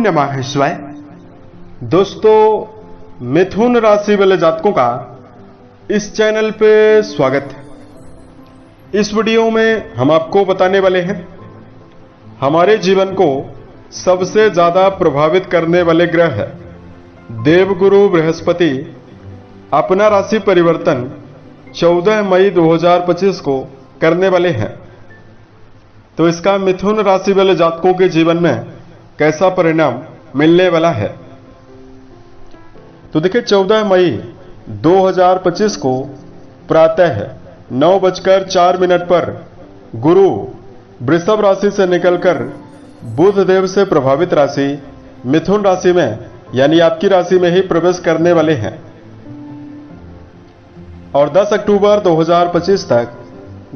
नमः शिवाय। दोस्तों, मिथुन राशि वाले जातकों का इस चैनल पे स्वागत है। इस वीडियो में हम आपको बताने वाले हैं हमारे जीवन को सबसे ज्यादा प्रभावित करने वाले ग्रह है देवगुरु बृहस्पति अपना राशि परिवर्तन 14 मई 2025 को करने वाले हैं। तो इसका मिथुन राशि वाले जातकों के जीवन में कैसा परिणाम मिलने वाला है। तो देखिए, 14 मई 2025 को प्रातः 9:04 पर गुरु वृषभ राशि से निकलकर बुध देव से प्रभावित राशि मिथुन राशि में यानी आपकी राशि में ही प्रवेश करने वाले हैं और 10 अक्टूबर 2025 तक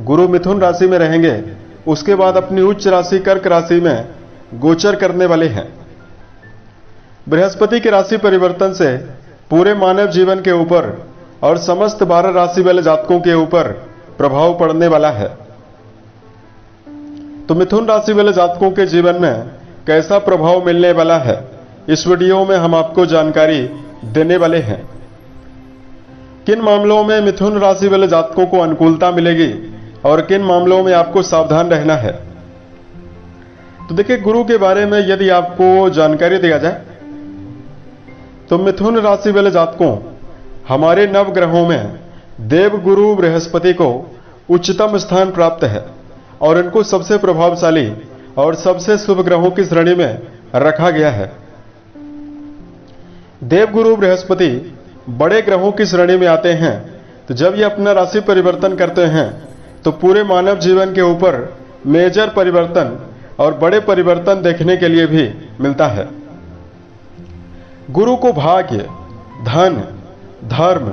गुरु मिथुन राशि में रहेंगे। उसके बाद अपनी उच्च राशि कर्क राशि में गोचर करने वाले हैं। बृहस्पति के राशि परिवर्तन से पूरे मानव जीवन के ऊपर और समस्त 12 राशि वाले जातकों के ऊपर प्रभाव पड़ने वाला है। तो मिथुन राशि वाले जातकों के जीवन में कैसा प्रभाव मिलने वाला है, इस वीडियो में हम आपको जानकारी देने वाले हैं। किन मामलों में मिथुन राशि वाले जातकों को अनुकूलता मिलेगी और किन मामलों में आपको सावधान रहना है। तो देखिए, गुरु के बारे में यदि आपको जानकारी दिया जाए तो मिथुन राशि वाले जातकों हमारे नवग्रहों में देव गुरु बृहस्पति को उच्चतम स्थान प्राप्त है और इनको सबसे प्रभावशाली और सबसे शुभ ग्रहों की श्रेणी में रखा गया है। देव गुरु बृहस्पति बड़े ग्रहों की श्रेणी में आते हैं। तो जब ये अपना राशि परिवर्तन करते हैं तो पूरे मानव जीवन के ऊपर मेजर परिवर्तन और बड़े परिवर्तन देखने के लिए भी मिलता है। गुरु को भाग्य, धन, धर्म,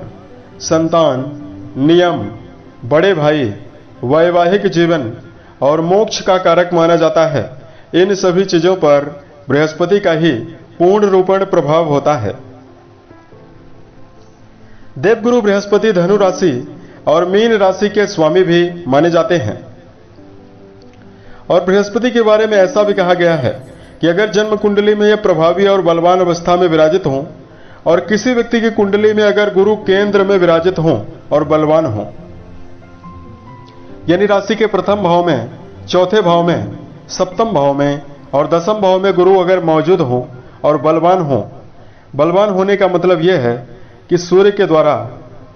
संतान, नियम, बड़े भाई, वैवाहिक जीवन और मोक्ष का कारक माना जाता है। इन सभी चीजों पर बृहस्पति का ही पूर्ण रूपेण प्रभाव होता है। देवगुरु बृहस्पति धनु राशि और मीन राशि के स्वामी भी माने जाते हैं और बृहस्पति के बारे में ऐसा भी कहा गया है कि अगर जन्म कुंडली में यह प्रभावी और बलवान अवस्था में विराजित हों और किसी व्यक्ति की कुंडली में अगर गुरु केंद्र में विराजित हों और बलवान हों, यानी राशि के प्रथम भाव में, चौथे भाव में, सप्तम भाव में और दसम भाव में गुरु अगर मौजूद हो और बलवान हो। बलवान होने का मतलब यह है कि सूर्य के द्वारा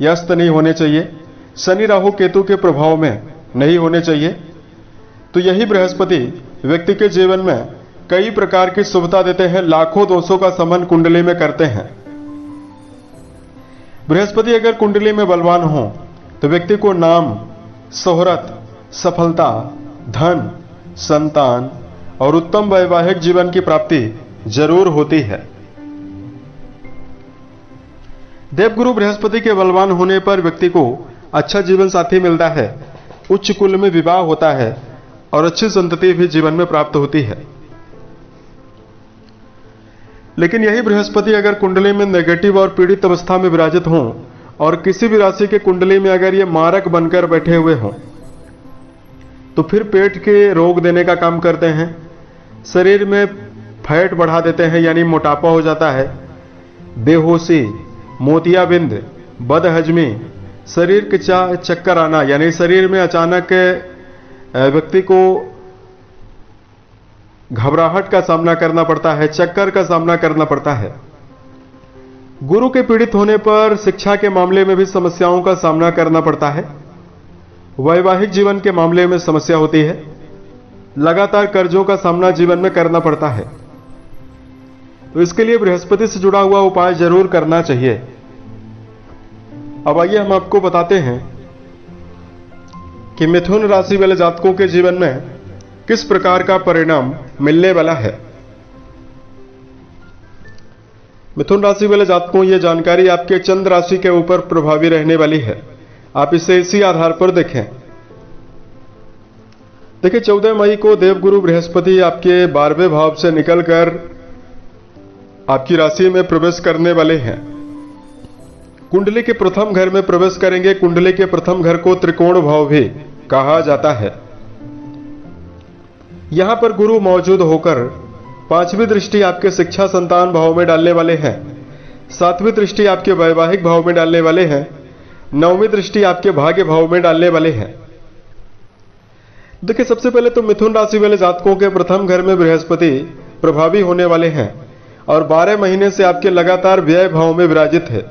अस्त नहीं होने चाहिए, शनि राहु केतु के प्रभाव में नहीं होने चाहिए। तो यही बृहस्पति व्यक्ति के जीवन में कई प्रकार की शुभता देते हैं, लाखों दोषों का समन कुंडली में करते हैं। बृहस्पति अगर कुंडली में बलवान हो तो व्यक्ति को नाम, शोहरत, सफलता, धन, संतान और उत्तम वैवाहिक जीवन की प्राप्ति जरूर होती है। देवगुरु बृहस्पति के बलवान होने पर व्यक्ति को अच्छा जीवन साथी मिलता है, उच्च कुल में विवाह होता है और अच्छी संतति भी जीवन में प्राप्त होती है। लेकिन यही बृहस्पति अगर कुंडली में नेगेटिव और पीड़ित अवस्था में विराजित हों और किसी भी राशि के कुंडली में अगर ये मारक बनकर बैठे हुए हों तो फिर पेट के रोग देने का काम करते हैं, शरीर में फैट बढ़ा देते हैं यानी मोटापा हो जाता है, बेहोशी, मोतियाबिंद, बदहजमी, शरीर के चक्कर आना यानी शरीर में अचानक व्यक्ति को घबराहट का सामना करना पड़ता है, चक्कर का सामना करना पड़ता है। गुरु के पीड़ित होने पर शिक्षा के मामले में भी समस्याओं का सामना करना पड़ता है, वैवाहिक जीवन के मामले में समस्या होती है, लगातार कर्जों का सामना जीवन में करना पड़ता है। तो इसके लिए बृहस्पति से जुड़ा हुआ उपाय जरूर करना चाहिए। अब आइए हम आपको बताते हैं कि मिथुन राशि वाले जातकों के जीवन में किस प्रकार का परिणाम मिलने वाला है। मिथुन राशि वाले जातकों, यह जानकारी आपके चंद्र राशि के ऊपर प्रभावी रहने वाली है। आप इसे इसी आधार पर देखें। देखिए, 14 मई को देवगुरु बृहस्पति आपके 12वें भाव से निकलकर आपकी राशि में प्रवेश करने वाले हैं। कुंडली के प्रथम घर में प्रवेश करेंगे। कुंडली के प्रथम घर को त्रिकोण भाव भी कहा जाता है। यहां पर गुरु मौजूद होकर पांचवी दृष्टि आपके शिक्षा संतान भाव में डालने वाले हैं। सातवीं दृष्टि आपके वैवाहिक भाव में डालने वाले हैं। नौवीं दृष्टि आपके भाग्य भाव में डालने वाले हैं। देखिए, सबसे पहले तो मिथुन राशि वाले जातकों के प्रथम घर में बृहस्पति प्रभावी होने वाले हैं और 12 महीने से आपके लगातार व्यय भाव में विराजित है।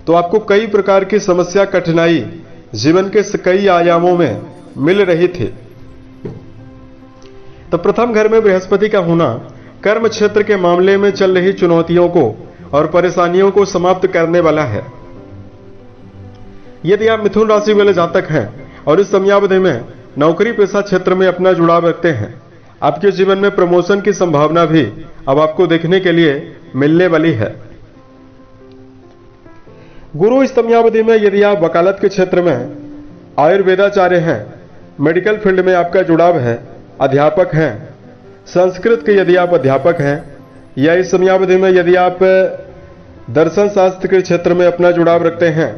तो आपको कई प्रकार की समस्या, कठिनाई जीवन के कई आयामों में मिल रही थी। तो प्रथम घर में बृहस्पति का होना कर्म क्षेत्र के मामले में चल रही चुनौतियों को और परेशानियों को समाप्त करने वाला है। यदि आप मिथुन राशि वाले जातक हैं और इस समयावधि में नौकरी पेशा क्षेत्र में अपना जुड़ाव रखते हैं, आपके जीवन में प्रमोशन की संभावना भी अब आपको देखने के लिए मिलने वाली है। गुरु इस समयावधि में यदि आप वकालत के क्षेत्र में, आयुर्वेदाचार्य हैं, मेडिकल फील्ड में आपका जुड़ाव है, अध्यापक हैं, संस्कृत के यदि आप अध्यापक हैं, या इस समयावधि में यदि आप दर्शन शास्त्र के क्षेत्र में अपना जुड़ाव रखते हैं,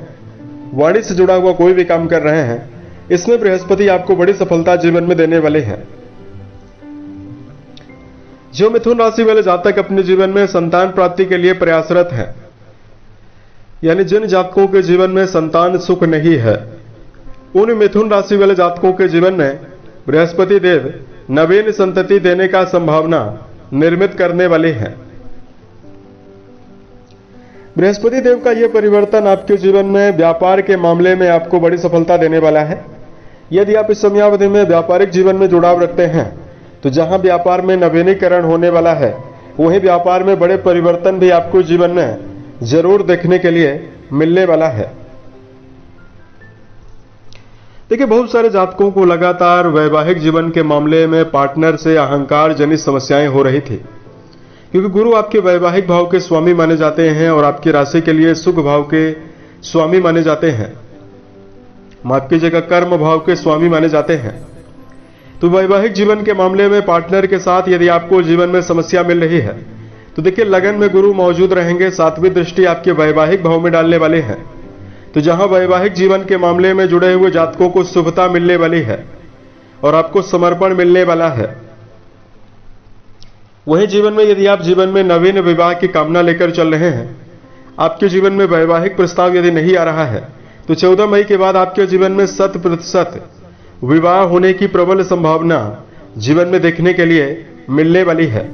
वाणी से जुड़ा हुआ कोई भी काम कर रहे हैं, इसमें बृहस्पति आपको बड़ी सफलता जीवन में देने वाले हैं। जो मिथुन राशि वाले जातक अपने जीवन में संतान प्राप्ति के लिए प्रयासरत हैं, यानी जिन जातकों के जीवन में संतान सुख नहीं है, उन मिथुन राशि वाले जातकों के जीवन में बृहस्पति देव नवीन संतति देने का संभावना निर्मित करने वाले हैं। बृहस्पति देव का यह परिवर्तन आपके जीवन में व्यापार के मामले में आपको बड़ी सफलता देने वाला है। यदि आप इस समयावधि में व्यापारिक जीवन में जुड़ाव रखते हैं, तो जहां व्यापार में नवीनीकरण होने वाला है, वहीं व्यापार में बड़े परिवर्तन भी आपको जीवन में जरूर देखने के लिए मिलने वाला है। देखिए, बहुत सारे जातकों को लगातार वैवाहिक जीवन के मामले में पार्टनर से अहंकार जनित समस्याएं हो रही थी, क्योंकि गुरु आपके वैवाहिक भाव के स्वामी माने जाते हैं और आपकी राशि के लिए सुख भाव के स्वामी माने जाते हैं, माफ कीजिएगा, कर्म भाव के स्वामी माने जाते हैं। तो वैवाहिक जीवन के मामले में पार्टनर के साथ यदि आपको जीवन में समस्या मिल रही है, तो देखिए लगन में गुरु मौजूद रहेंगे। सातवीं दृष्टि आपके वैवाहिक भाव में डालने वाले हैं। तो जहां वैवाहिक जीवन के मामले में जुड़े हुए जातकों को शुभता मिलने वाली है और आपको समर्पण मिलने वाला है, वहीं जीवन में यदि आप जीवन में नवीन विवाह की कामना लेकर चल रहे हैं, आपके जीवन में वैवाहिक प्रस्ताव यदि नहीं आ रहा है, तो 14 मई के बाद आपके जीवन में 100% विवाह होने की प्रबल संभावना जीवन में देखने के लिए मिलने वाली है।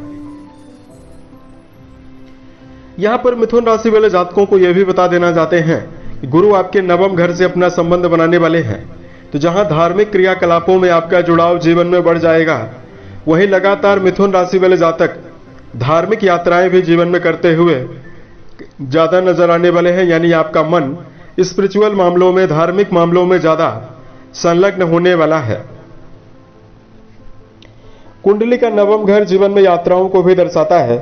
यहां पर मिथुन राशि वाले जातकों को यह भी बता देना चाहते हैं कि गुरु आपके नवम घर से अपना संबंध बनाने वाले हैं। तो जहां धार्मिक क्रियाकलापों में आपका जुड़ाव जीवन में बढ़ जाएगा, वहीं लगातार मिथुन राशि वाले जातक धार्मिक यात्राएं भी जीवन में करते हुए ज्यादा नजर आने वाले हैं। यानी आपका मन स्पिरिचुअल मामलों में, धार्मिक मामलों में ज्यादा संलग्न होने वाला है। कुंडली का नवम घर जीवन में यात्राओं को भी दर्शाता है।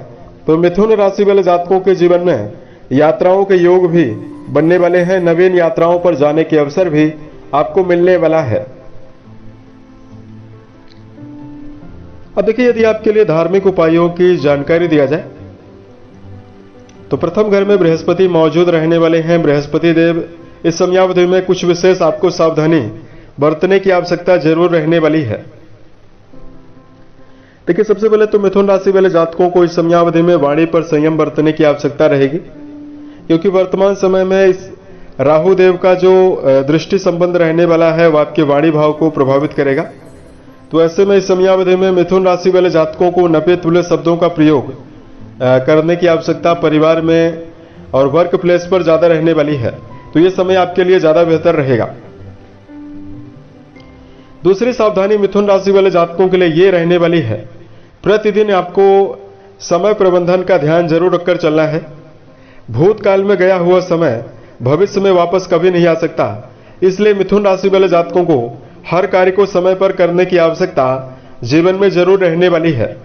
तो मिथुन राशि वाले जातकों के जीवन में यात्राओं के योग भी बनने वाले हैं। नवीन यात्राओं पर जाने के अवसर भी आपको मिलने वाला है। अब देखिए, यदि आपके लिए धार्मिक उपायों की जानकारी दिया जाए, तो प्रथम घर में बृहस्पति मौजूद रहने वाले हैं। बृहस्पति देव इस समयावधि में कुछ विशेष आपको सावधानी बरतने की आवश्यकता जरूर रहने वाली है। देखिए, सबसे पहले तो मिथुन राशि वाले जातकों को इस समयावधि में वाणी पर संयम बरतने की आवश्यकता रहेगी, क्योंकि वर्तमान समय में इस राहु देव का जो दृष्टि संबंध रहने वाला है, वह आपके वाणी भाव को प्रभावित करेगा। तो ऐसे में इस समयावधि में मिथुन राशि वाले जातकों को नपे तुले शब्दों का प्रयोग करने की आवश्यकता परिवार में और वर्क प्लेस पर ज्यादा रहने वाली है। तो यह समय आपके लिए ज्यादा बेहतर रहेगा। दूसरी सावधानी मिथुन राशि वाले जातकों के लिए यह रहने वाली है, प्रतिदिन आपको समय प्रबंधन का ध्यान जरूर रखकर चलना है। भूतकाल में गया हुआ समय भविष्य में वापस कभी नहीं आ सकता, इसलिए मिथुन राशि वाले जातकों को हर कार्य को समय पर करने की आवश्यकता जीवन में जरूर रहने वाली है।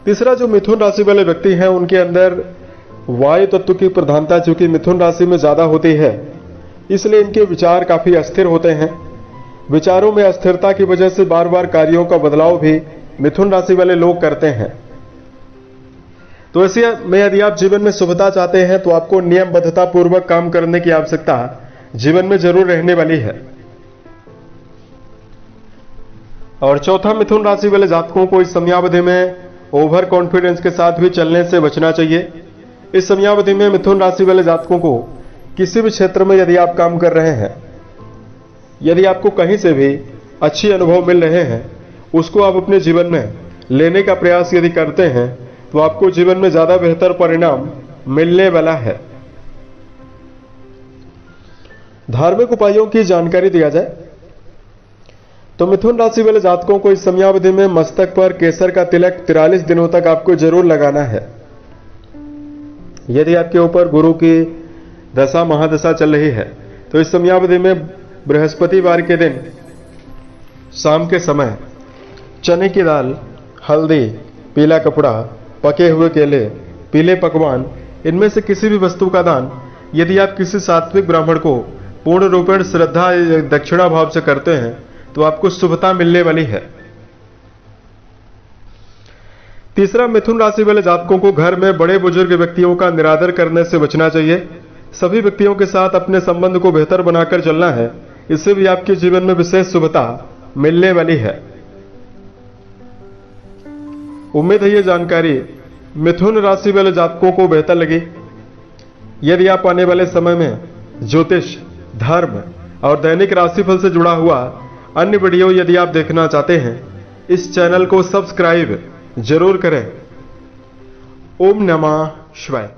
तीसरा, जो मिथुन राशि वाले व्यक्ति हैं, उनके अंदर वायु तत्व की प्रधानता चूंकि मिथुन राशि में ज्यादा होती है, इसलिए इनके विचार काफी अस्थिर होते हैं। विचारों में अस्थिरता की वजह से बार बार कार्यों का बदलाव भी मिथुन राशि वाले लोग करते हैं। तो ऐसे में यदि आप जीवन में शुभता चाहते हैं, तो आपको नियमबद्धता पूर्वक काम करने की आवश्यकता जीवन में जरूर रहने वाली है। और चौथा, मिथुन राशि वाले जातकों को इस समयावधि में ओवर कॉन्फिडेंस के साथ भी चलने से बचना चाहिए। इस समयावधि में मिथुन राशि वाले जातकों को किसी भी क्षेत्र में यदि आप काम कर रहे हैं, यदि आपको कहीं से भी अच्छे अनुभव मिल रहे हैं, उसको आप अपने जीवन में लेने का प्रयास यदि करते हैं तो आपको जीवन में ज्यादा बेहतर परिणाम मिलने वाला है। धार्मिक उपायों की जानकारी दिया जाए तो मिथुन राशि वाले जातकों को इस समयावधि में मस्तक पर केसर का तिलक 43 दिनों तक आपको जरूर लगाना है। यदि आपके ऊपर गुरु की दशा महादशा चल रही है तो इस समयावधि में बृहस्पतिवार के दिन शाम के समय चने की दाल, हल्दी, पीला कपड़ा, पके हुए केले, पीले पकवान, इनमें से किसी भी वस्तु का दान यदि आप किसी सात्विक ब्राह्मण को पूर्ण रूपेण श्रद्धा दक्षिणा भाव से करते हैं तो आपको शुभता मिलने वाली है। तीसरा, मिथुन राशि वाले जातकों को घर में बड़े बुजुर्ग व्यक्तियों का निरादर करने से बचना चाहिए। सभी व्यक्तियों के साथ अपने संबंध को बेहतर बनाकर चलना है, इससे भी आपके जीवन में विशेष शुभता मिलने वाली है। उम्मीद है ये जानकारी मिथुन राशि वाले जातकों को बेहतर लगी। यदि आप आने वाले समय में ज्योतिष, धर्म और दैनिक राशिफल से जुड़ा हुआ अन्य वीडियो यदि आप देखना चाहते हैं, इस चैनल को सब्सक्राइब जरूर करें। ओम नमः शिवाय।